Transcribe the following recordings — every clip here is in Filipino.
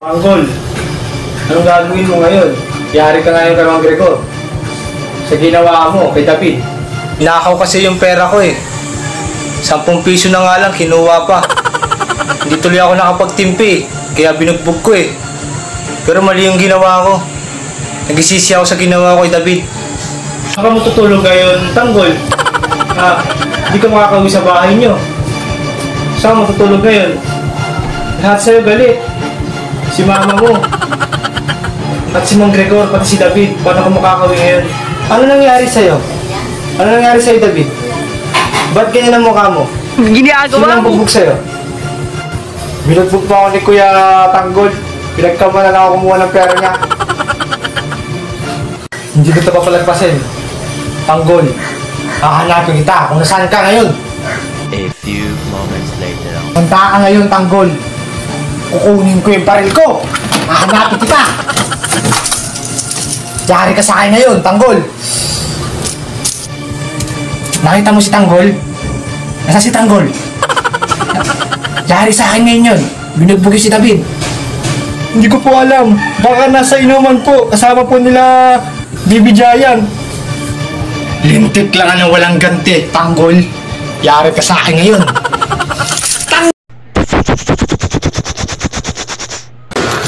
Tanggol, anong gagawin mo ngayon? Yari ka ngayon kay Gregor. Sa ginawa mo kay David. Nakaw kasi yung pera ko eh. 10 piso na nga lang, kinuha pa. Hindi tuloy ako nakapagtimpi, kaya binugbog ko eh. Pero mali yung ginawa ko. Nagsisisi ako sa ginawa ko kay David. Saan ka matutulog ngayon, Tanggol? Hindi ka makakauwi sa bahay nyo. Saan ka matutulog ngayon? Lahat sa'yo galit. Si mama mo. At si Mang Gregor, pati si David. Paano ka makakauwi ngayon? Ano nangyari sa'yo? Ano nangyari sa'yo, David? Ba't ganyan ang mukha mo? Ginagawa mo? Sino ang bugbog sa'yo? Binugbog pa ako ni Kuya Tanggol. Pinagkamalan ako kumuha ng pera niya. Hindi ko ito papalagpasin. Tanggol, hahanapin kita kung nasaan ka ngayon. A few moments later. Punta ka ngayon, Tanggol. Kukunin ko yung baril ko. Hahanapin kita. Yari ka sa akin ngayon, Tanggol. Nakita mo si Tanggol? Nasa si Tanggol? Yari sa akin ngayon yun. Binugbog si David. Hindi ko po alam. Baka nasa inuman po. Kasama po nila Bibi Giant. Lintik lang ang walang ganti, Tanggol. Yari ka sa akin ngayon.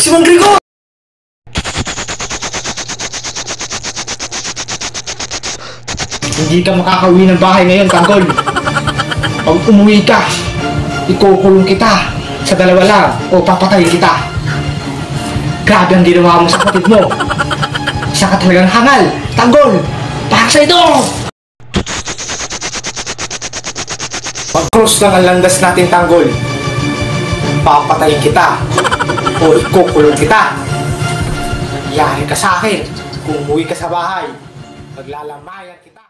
Si Mang Gregor! Hindi ka makakauwi ng bahay ngayon, Tanggol. Pag umuwi ka, ikukulong kita sa 2 lang o papatayin kita. Grabe ang ginawa mo sa kapatid mo. Isa ka talagang hangal, Tanggol! Para sa ito! Pag-cross lang ang landas natin, Tanggol. Papatayin kita o ikukulong kita. Yari ka sa akin. Kung umuwi ka sa bahay, paglalamayan kita.